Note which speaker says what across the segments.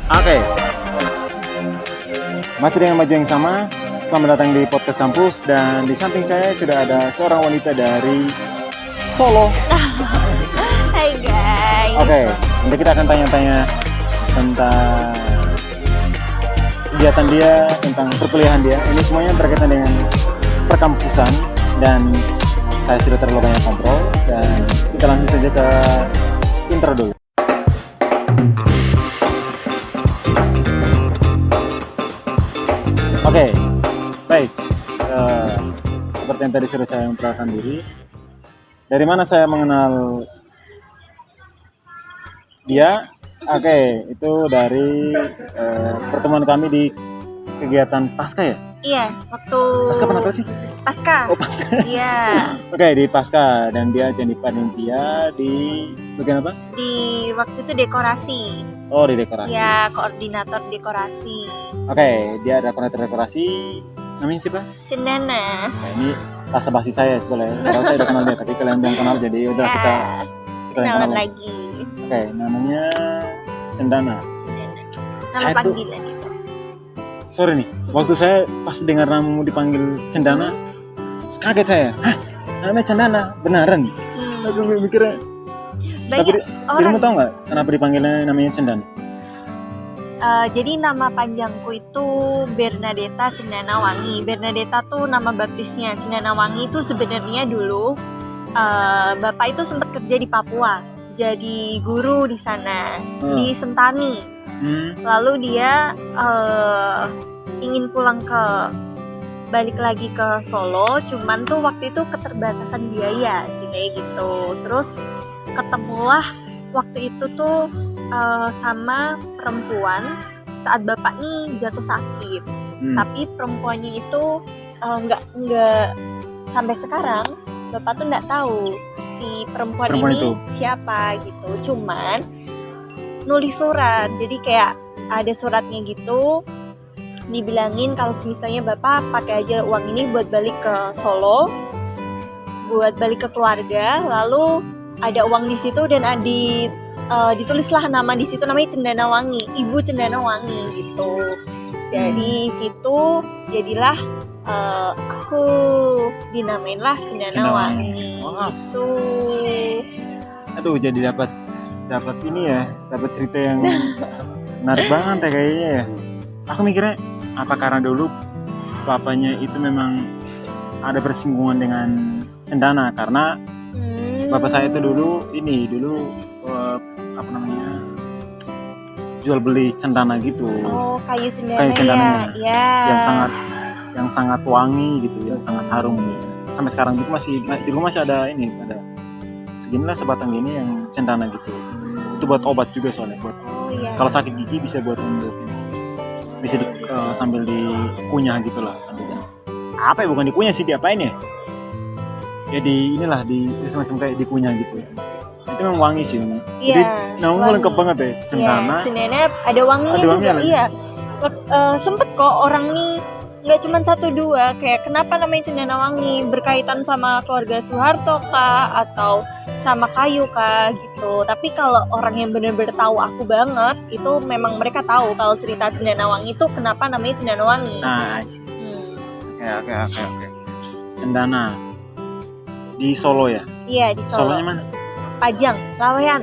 Speaker 1: Oke, masih dengan Maju yang sama. Selamat datang di podcast kampus dan di samping saya sudah ada seorang wanita dari Solo.
Speaker 2: Hai guys.
Speaker 1: Oke, nanti kita akan tanya-tanya tentang kegiatan dia, tentang perkuliahan dia. Ini semuanya berkaitan dengan perkampusan dan saya sudah terlalu banyak kontrol dan kita langsung saja ke intro dulu. Oke, baik. Seperti yang tadi sudah saya memperkenalkan diri. Dari mana saya mengenal dia? Oke, itu dari pertemuan kami di kegiatan Pasca ya?
Speaker 2: Iya, waktu
Speaker 1: Pasca pernah tahu sih?
Speaker 2: Pasca.
Speaker 1: Oh, Pasca.
Speaker 2: Iya,
Speaker 1: Oke, di Pasca dan dia jadi panitia di bagian apa?
Speaker 2: di waktu itu dekorasi.
Speaker 1: Oh, di dekorasi.
Speaker 2: Ya, koordinator dekorasi.
Speaker 1: Oke, dia ada koordinator dekorasi. Namanya siapa?
Speaker 2: Cendana.
Speaker 1: Nah, ini rasa basi saya sebenarnya. Karena saya udah kenal dia, tapi kalian belum kenal jadi udah kita sekalian
Speaker 2: kenalan
Speaker 1: kenal.
Speaker 2: lagi.
Speaker 1: Oke, namanya Cendana.
Speaker 2: Cendana. Nama
Speaker 1: Saya tuh-
Speaker 2: panggilan itu.
Speaker 1: Sorry nih, waktu saya pas dengar namamu dipanggil Cendana, kaget saya. Hah, namanya Cendana, beneran? Aku mikirnya. Tapi
Speaker 2: Banyak orang.
Speaker 1: dirimu tahu nggak kenapa dipanggilnya namanya Cendana?
Speaker 2: Jadi nama panjangku itu Bernadetta Cendana Wangi. Bernadetta tuh nama baptisnya. Cendana Wangi itu sebenarnya dulu bapak itu sempat kerja di Papua. Jadi guru di sana, di Sentani. Lalu dia ingin balik lagi ke Solo, cuman tuh waktu itu keterbatasan biaya kayak gitu. Terus ketemulah waktu itu tuh sama perempuan saat bapak nih jatuh sakit. Tapi perempuannya itu nggak sampai sekarang bapak tuh nggak tahu si perempuan ini
Speaker 1: itu
Speaker 2: siapa gitu. Cuman nulis surat, jadi kayak ada suratnya gitu, dibilangin kalau misalnya bapak pakai aja uang ini buat balik ke Solo, buat balik ke keluarga. Lalu ada uang di situ dan ditulislah nama di situ, namanya Cendana Wangi, Ibu Cendana Wangi gitu. Dari situ jadilah aku dinamainlah Cendana Wangi.
Speaker 1: Wow.
Speaker 2: Gitu.
Speaker 1: Aduh, jadi dapat ini ya, dapat cerita yang menarik banget ya kayaknya ya. Aku mikirnya apa karena dulu bapaknya itu memang ada bersinggungan dengan Cendana, karena bapak saya itu dulu apa namanya, jual beli cendana gitu.
Speaker 2: Oh, kayu cendana,
Speaker 1: Kayu cendananya.
Speaker 2: ya.
Speaker 1: Yang sangat wangi gitu, yang sangat harum. Sampai sekarang itu masih di rumah masih ada seginilah sebatang gini yang cendana gitu. Itu buat obat juga soalnya, buat kalau sakit gigi bisa buat untuk bisa sambil dikunyah gitulah, sambil apa ya, bukan dikunyah sih, diapain ya? Ya semacam kayak dikunyah gitu. Itu memang wangi sih. Jadi namanya lengkap banget ya, cendana.
Speaker 2: Iya, cendana ada wanginya juga. Iya. Sempet kok orang nih nggak cuma 1-2 kayak kenapa namanya Cendana Wangi, berkaitan sama keluarga Soeharto kah atau sama kayu kah gitu. Tapi kalau orang yang benar-benar tahu aku banget itu memang mereka tahu kalau cerita Cendana Wangi itu kenapa namanya Cendana Wangi.
Speaker 1: Nah, oke. Cendana di Solo ya?
Speaker 2: Iya, di Solo.
Speaker 1: Solonya mana?
Speaker 2: Pajang, Lawean.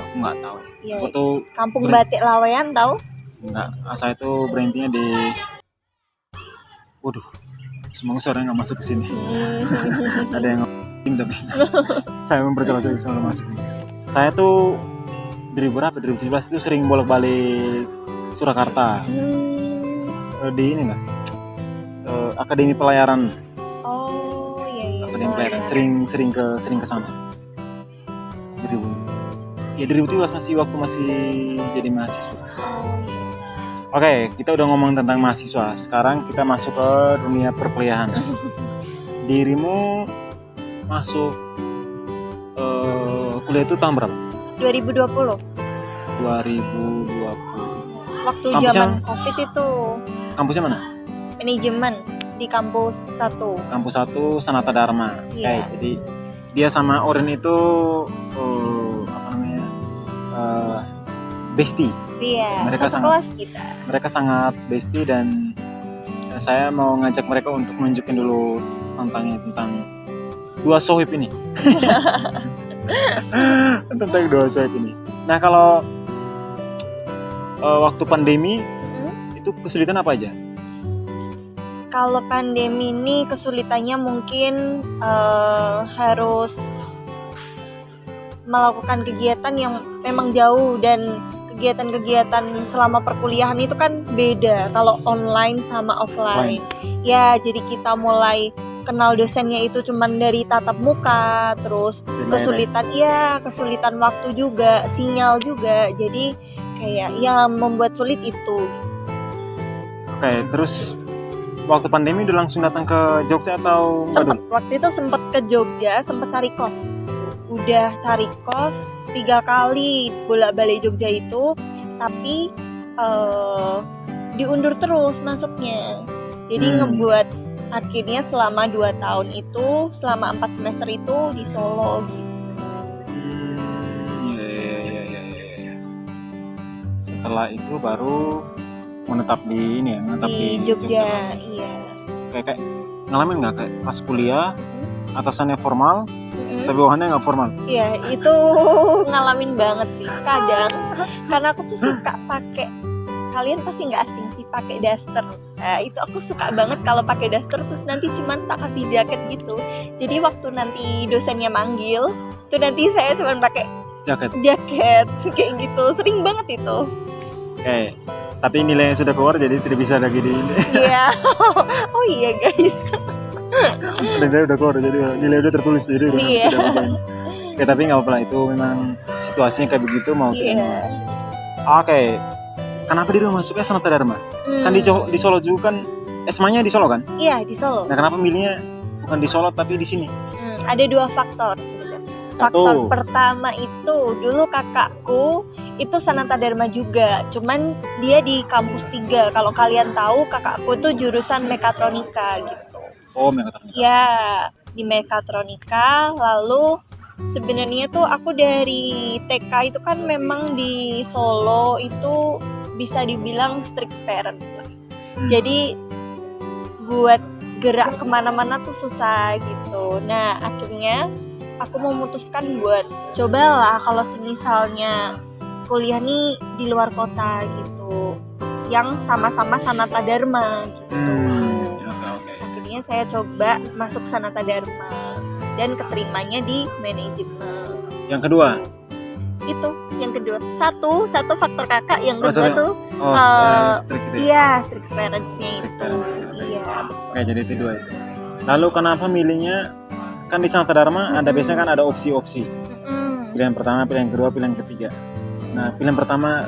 Speaker 1: Aku nggak tahu.
Speaker 2: Iya.
Speaker 1: Aku tuh
Speaker 2: Kampung Batik Lawean, tahu?
Speaker 1: Enggak, saya itu berhentinya di. Waduh, semoga suaranya nggak masuk ke sini. Ada yang tapi saya memperjelas lagi soal masuk. Saya tuh 2017 itu sering bolak-balik Surakarta. Di ini lah, Akademi Pelayaran.
Speaker 2: Oh iya.
Speaker 1: Akademi Pelayaran. Sering ke sana. 2017 waktu masih jadi mahasiswa. Oke, kita udah ngomong tentang mahasiswa. Sekarang kita masuk ke dunia perkuliahan. Dirimu masuk kuliah itu tahun berapa?
Speaker 2: 2020.
Speaker 1: 2020.
Speaker 2: Waktu
Speaker 1: Kampusnya?
Speaker 2: zaman Covid itu.
Speaker 1: Kampusnya mana?
Speaker 2: Manajemen di kampus 1.
Speaker 1: Kampus 1 Sanata Dharma.
Speaker 2: Iya.
Speaker 1: Oke, jadi dia sama Oren itu bestie.
Speaker 2: Iya,
Speaker 1: Mereka
Speaker 2: satu
Speaker 1: sangat-
Speaker 2: kelas kita.
Speaker 1: Mereka sangat bestie dan saya mau ngajak mereka untuk nunjukin dulu tentang dua sohib ini. Tentang dua sohib ini. Nah, kalau waktu pandemi itu kesulitan apa aja?
Speaker 2: Kalau pandemi ini kesulitannya mungkin harus melakukan kegiatan yang memang jauh, dan kegiatan-kegiatan selama perkuliahan itu kan beda kalau online sama offline. Ya, jadi kita mulai kenal dosennya itu cuman dari tatap muka, terus kesulitan waktu juga, sinyal juga. Jadi kayak yang membuat sulit itu.
Speaker 1: Oke, terus waktu pandemi udah langsung datang ke Jogja atau enggak dulu?
Speaker 2: Waktu itu sempet ke Jogja, sempet cari kos. Udah cari kos 3 kali bolak-balik Jogja itu, tapi diundur terus masuknya. Jadi ngebuat akhirnya selama 2 tahun itu, selama 4 semester itu di Solo gitu.
Speaker 1: Iya. Setelah itu baru menetap di ini ya, menetap
Speaker 2: Di Jogja, iya.
Speaker 1: Kayak ngalamin nggak kayak pas kuliah atasannya formal tapi bawahannya nggak formal?
Speaker 2: Iya, itu ngalamin banget sih. Kadang karena aku tuh suka pakai, kalian pasti nggak asing sih pakai daster. Nah, itu aku suka banget kalau pakai daster, terus nanti cuman tak kasih jaket gitu. Jadi waktu nanti dosennya manggil, tuh nanti saya cuman pakai
Speaker 1: Jaket.
Speaker 2: kayak gitu. Sering banget itu.
Speaker 1: Oke. Tapi nilainya sudah keluar jadi tidak bisa lagi di ini.
Speaker 2: Iya. Oh iya guys.
Speaker 1: Nilai udah keluar jadi nilai udah tertulis jadi udah
Speaker 2: Iya.
Speaker 1: sudah apa-apa. Oke, tapi nggak apa-apa, itu memang situasinya kayak begitu mau tidak
Speaker 2: Iya.
Speaker 1: mau. Oke. Kenapa dia masuknya Sanata Dharma? Kan di Solo juga kan, SMA-nya di Solo kan?
Speaker 2: Iya, di Solo.
Speaker 1: Nah, kenapa milihnya bukan di Solo tapi di sini?
Speaker 2: Ada 2 faktor sebenarnya.
Speaker 1: Satu.
Speaker 2: Faktor pertama itu dulu kakakku itu Sanata Dharma juga, cuman dia di kampus 3. Kalau kalian tahu, kakakku itu jurusan mekatronika gitu.
Speaker 1: Oh, mekatronika.
Speaker 2: Ya, di mekatronika. Lalu sebenarnya tuh aku dari TK itu kan memang di Solo itu bisa dibilang strict parents lah. Jadi buat gerak kemana-mana tuh susah gitu. Nah, akhirnya aku memutuskan buat cobalah kalau semisalnya kuliah nih di luar kota gitu, yang sama-sama Sanata Dharma gitu.
Speaker 1: Oke.
Speaker 2: Akhirnya saya coba masuk Sanata Dharma dan keterimanya di manajemen.
Speaker 1: Yang kedua?
Speaker 2: Itu yang kedua. Satu faktor kakak, yang kedua tuh
Speaker 1: Strict gitu ya?
Speaker 2: iya, strict parents-nya
Speaker 1: Strict
Speaker 2: itu.
Speaker 1: parents-nya.
Speaker 2: Iya.
Speaker 1: Oke, jadi itu dua itu. Lalu kenapa milihnya, kan di Sanata Dharma ada biasanya kan ada opsi-opsi. Pilihan pertama, pilihan kedua, pilihan ketiga. Nah, pilihan pertama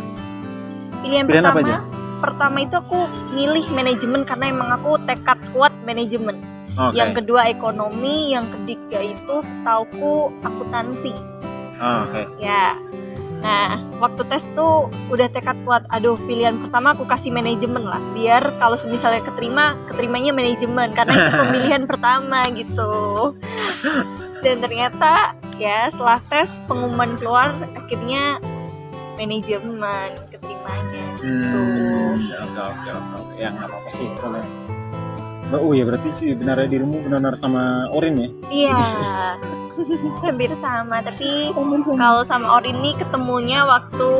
Speaker 2: Pilihan
Speaker 1: apa aja?
Speaker 2: pertama itu aku milih manajemen karena emang aku tekad kuat manajemen.
Speaker 1: Oke.
Speaker 2: Yang kedua ekonomi, yang ketiga itu setauku akuntansi.
Speaker 1: Oke.
Speaker 2: Ya. Nah, waktu tes tuh udah tekad kuat. Aduh, pilihan pertama aku kasih manajemen lah. Biar kalau misalnya keterimanya manajemen karena itu pemilihan pertama gitu. Dan ternyata ya setelah tes pengumuman keluar, akhirnya manajemen keterimanya gitu.
Speaker 1: Oke. Ya nggak apa-apa sih kalau. Oh iya, berarti sih benarnya dirimu benar-benar sama Orin ya?
Speaker 2: Iya. Hampir sama, tapi kalau sama Orin ini ketemunya waktu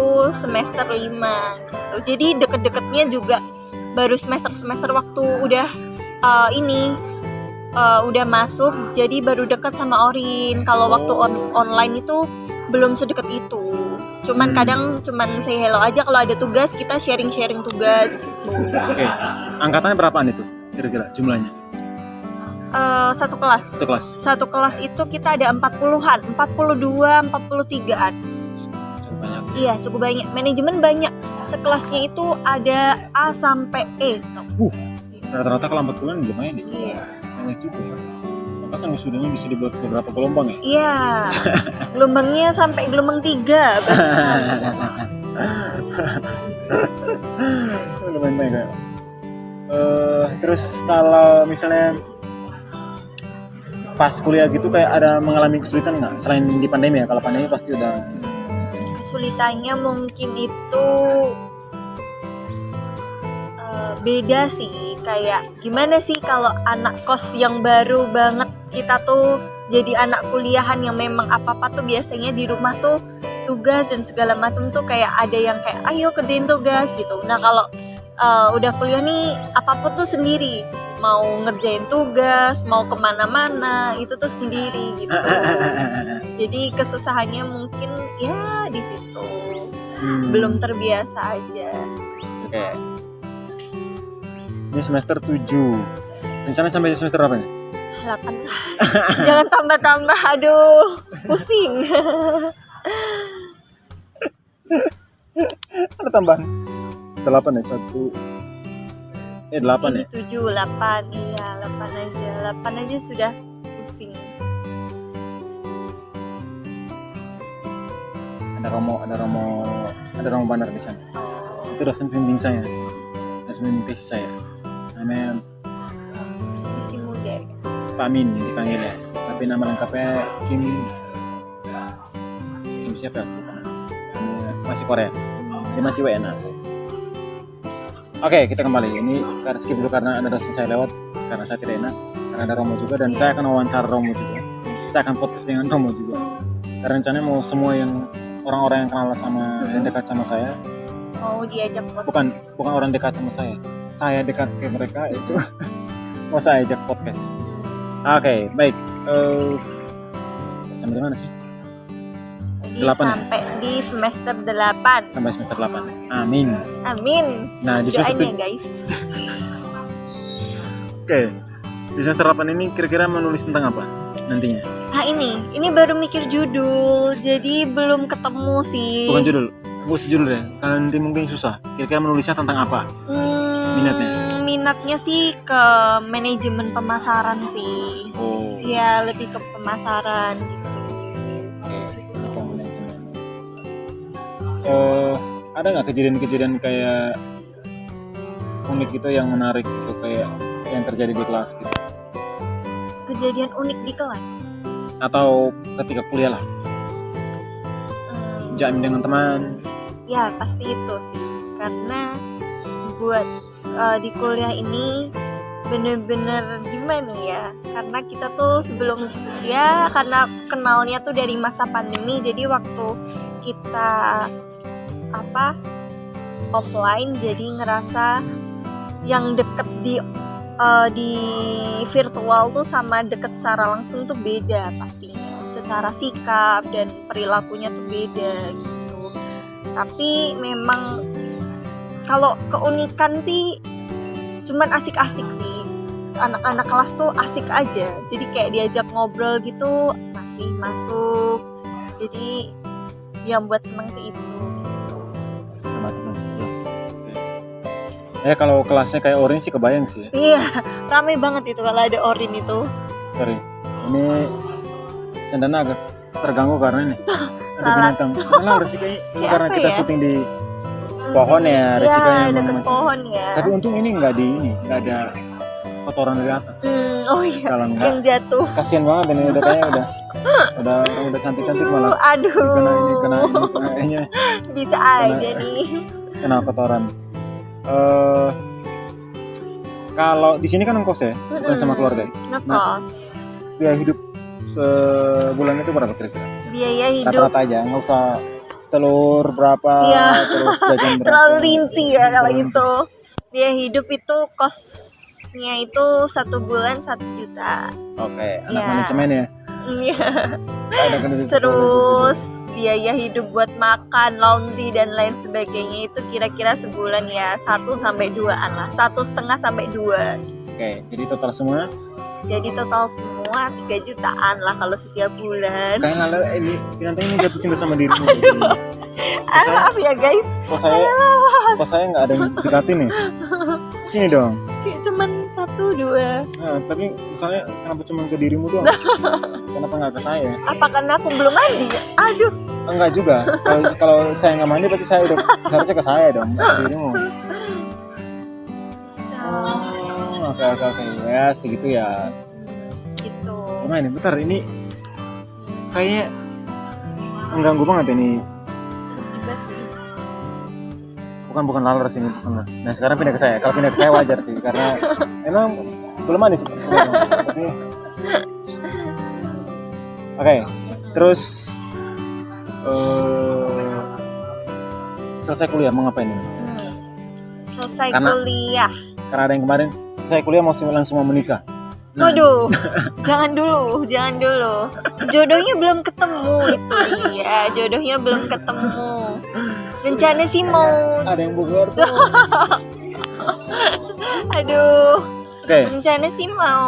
Speaker 2: semester 5 gitu. Jadi deket-deketnya juga baru semester waktu udah udah masuk, jadi baru deket sama Orin. Kalau waktu online itu belum sedekat itu. Cuman kadang say hello aja kalau ada tugas, kita sharing tugas gitu.
Speaker 1: Oke. Angkatannya berapaan itu kira-kira jumlahnya?
Speaker 2: Satu kelas. Satu kelas itu kita ada 40-an, 42, 43-an.
Speaker 1: Cukup banyak.
Speaker 2: Iya, cukup banyak. Manajemen banyak. Sekelasnya itu ada A sampai E.
Speaker 1: Rata-rata kalau 40-an lumayan nih.
Speaker 2: Iya.
Speaker 1: Banyak juga. Pantasan wisudanya bisa dibuat beberapa gelombang ya?
Speaker 2: Iya. Gelombangnya sampai gelombang 3.
Speaker 1: Lumayan banyak ya. Terus kalau misalnya pas kuliah gitu kayak ada mengalami kesulitan nggak selain di pandemi ya? Kalau pandemi pasti udah
Speaker 2: kesulitannya mungkin itu beda sih. Kayak gimana sih kalau anak kos yang baru banget, kita tuh jadi anak kuliahan yang memang apa-apa tuh biasanya di rumah tuh tugas dan segala macam tuh kayak ada yang kayak ayo kerjain tugas gitu. Nah kalau udah kuliah nih apapun tuh sendiri, mau ngerjain tugas, mau kemana-mana itu tuh sendiri gitu. Jadi kesusahannya mungkin ya di situ, belum terbiasa aja.
Speaker 1: Oke. Ini semester 7. Rencana sampai semester berapa nih?
Speaker 2: 8. Jangan tambah-tambah, aduh pusing.
Speaker 1: Ada tambahan 8 ya, 1 8 ya?
Speaker 2: 7, 8, iya 8 aja sudah pusing.
Speaker 1: Ada Romo Bandar di sana. Itu dosen pembimbing saya, dosen pembimbing tesis saya. Namanya
Speaker 2: Masih muda.
Speaker 1: Pak Amin dipanggil ya. Tapi nama lengkapnya Kim siapa ya? Masih Korea. Dia masih WNA. Oke, kita kembali. Ini kita skip dulu karena ada dosen saya lewat, karena saya tidak enak. Karena ada Romo juga dan saya akan wawancara Romo juga. Saya akan podcast dengan Romo juga. Karena rencananya mau semua yang orang-orang yang kenal sama yang dekat sama saya.
Speaker 2: Mau diajak podcast.
Speaker 1: Bukan orang dekat sama saya. Saya dekat ke mereka itu mau saya ajak podcast. Oke, baik. Sampai di mana sih? 8
Speaker 2: sampai di semester 8.
Speaker 1: Sampai semester 8. Amin.
Speaker 2: Amin.
Speaker 1: Nah, di semester
Speaker 2: doain ya guys.
Speaker 1: Oke. Di semester 8 ini kira-kira menulis tentang apa nantinya?
Speaker 2: Nah ini baru mikir judul, jadi belum ketemu sih.
Speaker 1: Bukan judul, gue judul deh. Karena nanti mungkin susah. Kira-kira menulisnya tentang apa?
Speaker 2: Minatnya sih ke manajemen pemasaran sih.
Speaker 1: Oh.
Speaker 2: Ya lebih ke pemasaran gitu.
Speaker 1: Ada nggak kejadian-kejadian kayak unik gitu yang menarik gitu, kayak yang terjadi di kelas gitu?
Speaker 2: Kejadian unik di kelas?
Speaker 1: Atau ketika kuliah lah? Jamin dengan teman?
Speaker 2: Ya pasti itu sih, karena buat di kuliah ini bener-bener gimana ya, karena kita tuh sebelum ya karena kenalnya tuh dari masa pandemi, jadi waktu kita offline jadi ngerasa yang deket di virtual tuh sama deket secara langsung tuh beda pastinya, secara sikap dan perilakunya tuh beda gitu. Tapi memang kalau keunikan sih cuman asik-asik sih, anak-anak kelas tuh asik aja, jadi kayak diajak ngobrol gitu masih masuk, jadi yang buat seneng tuh itu.
Speaker 1: Kalau kelasnya kayak Orin sih kebayang sih.
Speaker 2: Iya, ramai banget itu kalau ada Orin itu.
Speaker 1: Sorry, ini Cendana agak terganggu karena ini ada binatang. Karena resikonya karena kita syuting di pohon ya, resikonya
Speaker 2: iya, deket pohon ya.
Speaker 1: Tapi untung ini nggak ada kotoran dari atas.
Speaker 2: Oh iya,
Speaker 1: kalau enggak,
Speaker 2: yang jatuh.
Speaker 1: Kasian banget ini udah kayaknya udah cantik-cantik malah.
Speaker 2: Aduh.
Speaker 1: Kena
Speaker 2: bisa aja nih.
Speaker 1: Kena kotoran. Kalau di sini kan ngkos ya, bukan sama keluarga.
Speaker 2: Ngekos.
Speaker 1: Nah, biaya hidup sebulan itu berapa kira-kira?
Speaker 2: Biaya hidup
Speaker 1: rata-rata aja, nggak usah telur berapa, terus jajan berapa.
Speaker 2: Terlalu rinci ya kalau itu. Biaya hidup itu kosnya itu 1 bulan 1 juta.
Speaker 1: Oke, anak manajemen ya.
Speaker 2: Iya. Terus biaya hidup buat makan, laundry dan lain sebagainya itu kira-kira sebulan ya 1-2an lah, 1,5 sampai 2.
Speaker 1: Oke, jadi total semua?
Speaker 2: Jadi total semua 3 jutaan lah kalau setiap bulan.
Speaker 1: Kayak lalu ini nanti ini jatuh cinta sama dirimu.
Speaker 2: Maaf ya guys.
Speaker 1: Kok saya nggak ada yang dekatin nih? Sini dong.
Speaker 2: Cuman 1-2.
Speaker 1: Nah, tapi misalnya kenapa cuma ke dirimu doang? Kenapa nggak ke saya?
Speaker 2: Apa karena aku belum mandi? Aduh.
Speaker 1: Enggak juga. Kalau saya nggak mandi berarti saya udah harusnya ke saya dong, nggak ke dirimu. Oke. Ya segitu ya.
Speaker 2: Gitu.
Speaker 1: Gimana nih? Bentar, ini kayaknya mengganggu banget ini bukan laler sini, bukan. Nah sekarang pindah ke saya. Kalau pindah ke saya wajar sih, karena emang belum ada sih sebenarnya. Tapi oke, terus selesai kuliah mau ngapain ini?
Speaker 2: Selesai
Speaker 1: Karena-
Speaker 2: kuliah.
Speaker 1: Karena ada yang kemarin selesai kuliah mau langsung mau menikah. Nah,
Speaker 2: Waduh, jangan dulu. Jodohnya belum ketemu itu dia. Jodohnya belum ketemu. Rencana sih mau,
Speaker 1: ada yang Bogor tuh.
Speaker 2: aduh,
Speaker 1: Oke,
Speaker 2: rencana sih mau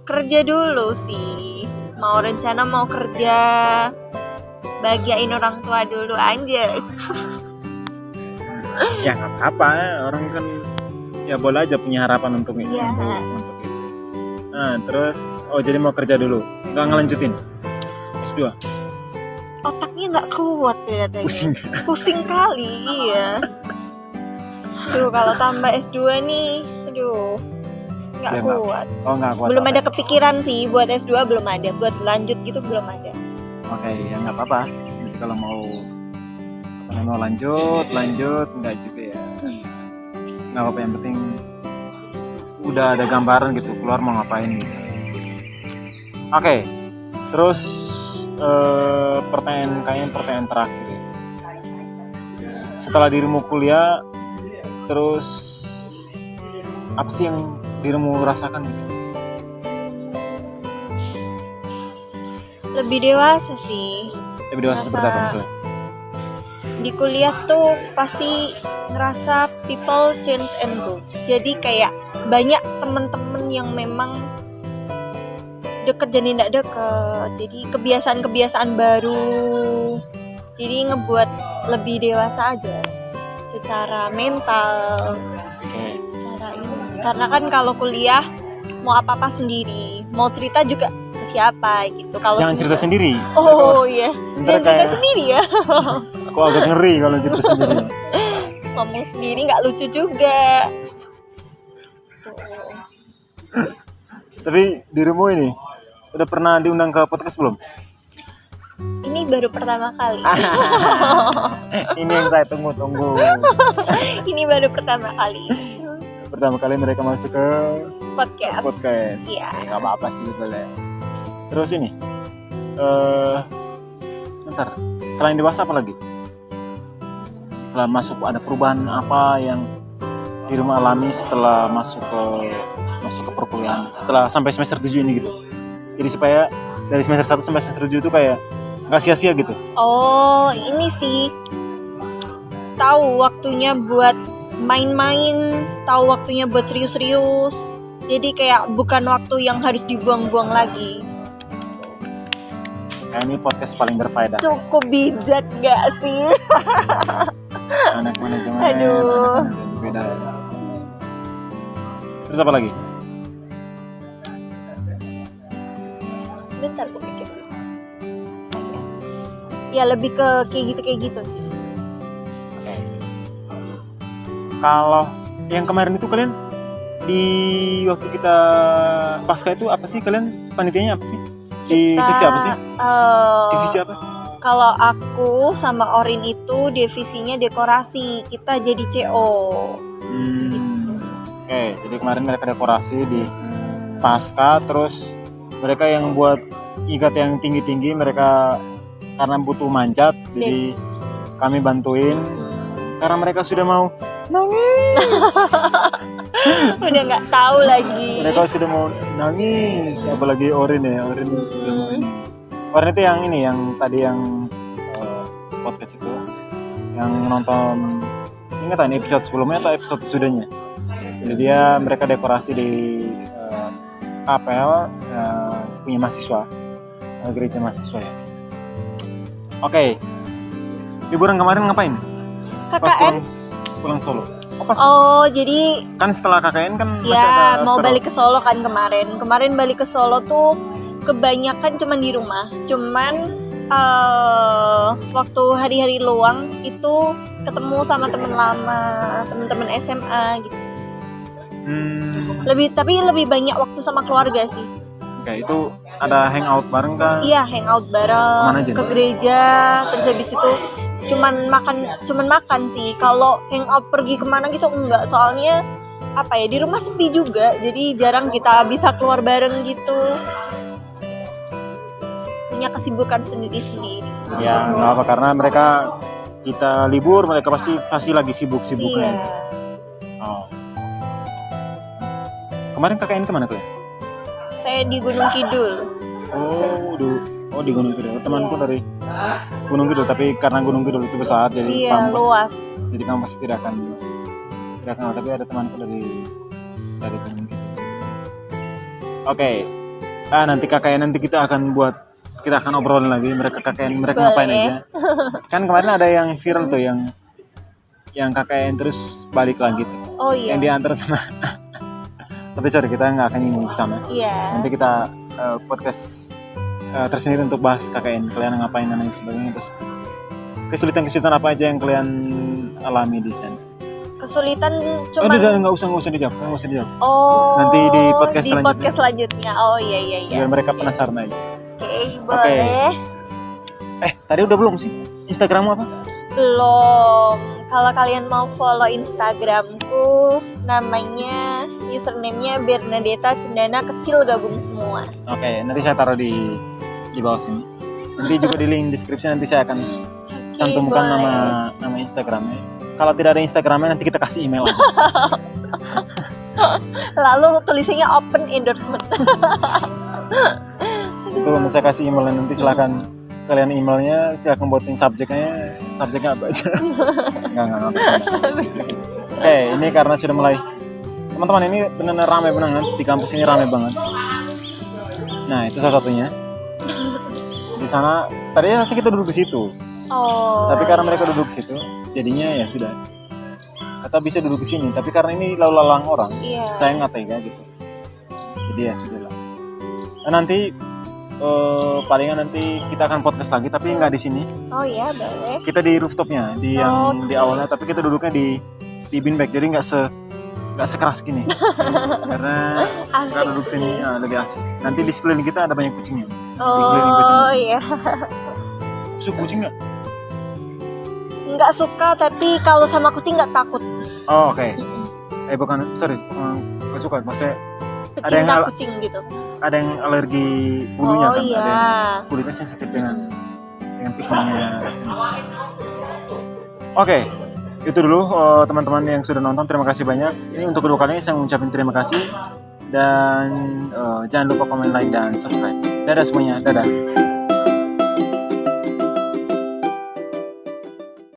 Speaker 2: kerja dulu sih. Rencana mau kerja, bahagiain orang tua dulu anjir.
Speaker 1: ya nggak apa-apa, orang kan ya boleh aja punya harapan untuk itu.
Speaker 2: Iya.
Speaker 1: Untuk itu. Nah, terus jadi mau kerja dulu, nggak ngelanjutin S2.
Speaker 2: Otaknya nggak kuat kelihatannya.
Speaker 1: Pusing.
Speaker 2: Kali, iya. Aduh, kalau tambah S2 nih, aduh, nggak
Speaker 1: Ya, nggak.
Speaker 2: kuat.
Speaker 1: Oh nggak kuat.
Speaker 2: Belum ada kepikiran sih buat S2, belum ada. Buat lanjut gitu belum ada.
Speaker 1: Oke, ya nggak apa-apa. Jadi kalau mau lanjut nggak juga ya. Nggak apa-apa, yang penting udah ada gambaran gitu keluar mau ngapain gitu. Oke, terus pertanyaan terakhir ya. Setelah dirimu kuliah, terus apa sih yang dirimu rasakan gitu?
Speaker 2: Lebih dewasa sih.
Speaker 1: Lebih dewasa seperti apa maksudnya?
Speaker 2: Di kuliah tuh pasti ngerasa people change and go. Jadi kayak banyak temen-temen yang memang deket jadi tidak deket. Jadi kebiasaan-kebiasaan baru. Jadi ngebuat lebih dewasa aja secara mental.
Speaker 1: Oke.
Speaker 2: Secara ini. Karena kan kalau kuliah mau apa-apa sendiri, mau cerita juga ke siapa gitu. Kalau
Speaker 1: Jangan cerita sendiri.
Speaker 2: Oh iya,
Speaker 1: Ntar
Speaker 2: jangan cerita
Speaker 1: kayak
Speaker 2: sendiri ya.
Speaker 1: aku agak ngeri kalau cerita sendiri.
Speaker 2: Ngomong sendiri nggak lucu juga. Tuh.
Speaker 1: Tapi dirimu ini udah pernah diundang ke podcast belum?
Speaker 2: Ini baru pertama kali.
Speaker 1: Ini yang saya tunggu-tunggu.
Speaker 2: Ini baru pertama kali
Speaker 1: Pertama kali mereka masuk ke
Speaker 2: podcast. Iya.
Speaker 1: Gak apa-apa sih boleh. Terus ini, sebentar. Selain dewasa apa lagi? Setelah masuk ada perubahan apa yang dirimu alami setelah masuk ke perkuliahan? Setelah sampai semester 7 ini gitu. Jadi supaya dari semester 1 sampai semester 7 itu kayak nggak sia-sia gitu.
Speaker 2: Oh, ini sih tahu waktunya buat main-main, tahu waktunya buat serius-serius. Jadi kayak bukan waktu yang harus dibuang-buang lagi.
Speaker 1: Nah, ini podcast paling berfaedah.
Speaker 2: Cukup bijak gak sih?
Speaker 1: Anak manajemen.
Speaker 2: Aduh.
Speaker 1: anak manajemen, beda ya. Terus apa lagi?
Speaker 2: Bentar, aku pikir. Ya lebih ke kayak gitu sih.
Speaker 1: Oke. Kalau yang kemarin itu kalian di waktu kita pasca itu apa sih, kalian panitianya apa sih? Di
Speaker 2: Kita,
Speaker 1: seksi apa sih? Divisi apa?
Speaker 2: Kalau aku sama Orin itu divisinya dekorasi, kita jadi CO.
Speaker 1: Oke, jadi kemarin mereka dekorasi di pasca, terus mereka yang buat ikat yang tinggi-tinggi, mereka karena butuh manjat, jadi kami bantuin karena mereka sudah mau nangis.
Speaker 2: Udah nggak tahu lagi.
Speaker 1: Mereka sudah mau nangis, apalagi Orin ya. Orin udah mau ini. Orin itu yang ini, yang tadi yang podcast itu, yang nonton, ingat nih episode sebelumnya atau episode sudahnya. Jadi mereka dekorasi di kapel punya mahasiswa, gereja mahasiswa ya. Oke. Liburan kemarin ngapain? Pas
Speaker 2: KKN.
Speaker 1: pulang Solo. Pas
Speaker 2: Oh, jadi
Speaker 1: kan setelah KKN kan masih
Speaker 2: ya
Speaker 1: ada
Speaker 2: mau
Speaker 1: separuh.
Speaker 2: balik ke Solo kan kemarin. Kemarin balik ke Solo tuh kebanyakan cuman di rumah. Cuman waktu hari-hari luang itu ketemu sama temen lama, temen-temen SMA gitu. Tapi lebih banyak waktu sama keluarga sih.
Speaker 1: Oke, itu ada hangout bareng kan?
Speaker 2: Iya, hangout
Speaker 1: Kemana
Speaker 2: bareng
Speaker 1: aja
Speaker 2: ke
Speaker 1: nih?
Speaker 2: gereja, terus habis itu cuman makan sih. Kalau hangout pergi kemana gitu enggak, soalnya apa ya, di rumah sepi juga, jadi jarang kita bisa keluar bareng gitu, punya kesibukan sendiri-sendiri.
Speaker 1: Ya nggak apa, karena mereka kita libur, mereka pasti lagi sibuk-sibuknya.
Speaker 2: Iya.
Speaker 1: Oh. Kemarin KKN kemana kalian?
Speaker 2: Saya di Gunung Kidul.
Speaker 1: Di Gunung Kidul. Temanku dari Gunung Kidul, tapi karena Gunung Kidul itu besar, jadi
Speaker 2: Iya, luas.
Speaker 1: jadi kamu pasti tidak akan. Tapi ada temanku dari Gunung Kidul. Oke. Nanti KKN kita akan obrolin lagi mereka KKN mereka
Speaker 2: Boleh.
Speaker 1: ngapain aja. Kan kemarin ada yang viral tuh yang KKN terus balik lagi tuh.
Speaker 2: Oh iya.
Speaker 1: Yang diantar sama tapi sorry, kita nggak akan nyinggung ke sana.
Speaker 2: Iya.
Speaker 1: Nanti kita podcast tersendiri untuk bahas KKN, kalian ngapain dan lain sebagainya, terus kesulitan apa aja yang kalian alami di sana.
Speaker 2: Kesulitan
Speaker 1: Oh,
Speaker 2: cuman
Speaker 1: nggak usah dijawab.
Speaker 2: Oh,
Speaker 1: Nanti di podcast selanjutnya.
Speaker 2: podcast selanjutnya. Oh iya.
Speaker 1: Biar mereka penasaran aja.
Speaker 2: Oke, boleh.
Speaker 1: Tadi udah belum sih? Instagrammu apa?
Speaker 2: Belum. Kalau kalian mau follow Instagramku, namanya username-nya Bernadetta Cendana kecil gabung semua.
Speaker 1: Oke, nanti saya taruh di bawah sini. Nanti juga di link deskripsi nanti saya akan cantumkan
Speaker 2: boleh.
Speaker 1: nama Instagramnya. Kalau tidak ada Instagramnya nanti kita kasih email aja.
Speaker 2: Lalu tulisannya open endorsement.
Speaker 1: Itu saya kasih emailnya, nanti silakan kalian emailnya, silakan buatin subjeknya apa aja. Enggak. Oke, ini karena sudah mulai, teman-teman, ini benar-benar ramai banget di kampus ini, ramai banget. Nah, itu salah satunya. Di sana tadinya sih kita duduk di situ,
Speaker 2: Oh.
Speaker 1: tapi karena mereka duduk di situ, jadinya ya sudah. Atau bisa duduk di sini, tapi karena ini lalu lalang orang,
Speaker 2: Iya.
Speaker 1: saya nggak tega gitu. Jadi ya sudah lah. Nah, nanti palingan nanti kita akan podcast lagi, tapi nggak di sini.
Speaker 2: Oh iya, boleh.
Speaker 1: Kita di rooftopnya, di yang di awalnya, tapi kita duduknya di beanbag, jadi nggak sekeras gini. Karena
Speaker 2: Asik
Speaker 1: duduk
Speaker 2: sih.
Speaker 1: sini lebih asik. Nanti di sekeliling kita ada banyak kucingnya. Dikelilingi kucing.
Speaker 2: Oh iya.
Speaker 1: Suka kucing nggak?
Speaker 2: Nggak suka, tapi kalau sama kucing nggak takut.
Speaker 1: Oh, oke. Bukan, sorry, nggak suka. Maksudnya
Speaker 2: Pecinta kucing gitu.
Speaker 1: ada yang alergi bulunya,
Speaker 2: Oh
Speaker 1: kan?
Speaker 2: iya.
Speaker 1: Ada yang kulitnya sensitif dengan pigmennya. Oke, itu dulu teman-teman yang sudah nonton, terima kasih banyak. Ini untuk kedua kalinya saya mengucapkan terima kasih, dan jangan lupa komen, like, dan subscribe. Dadah semuanya, dadah.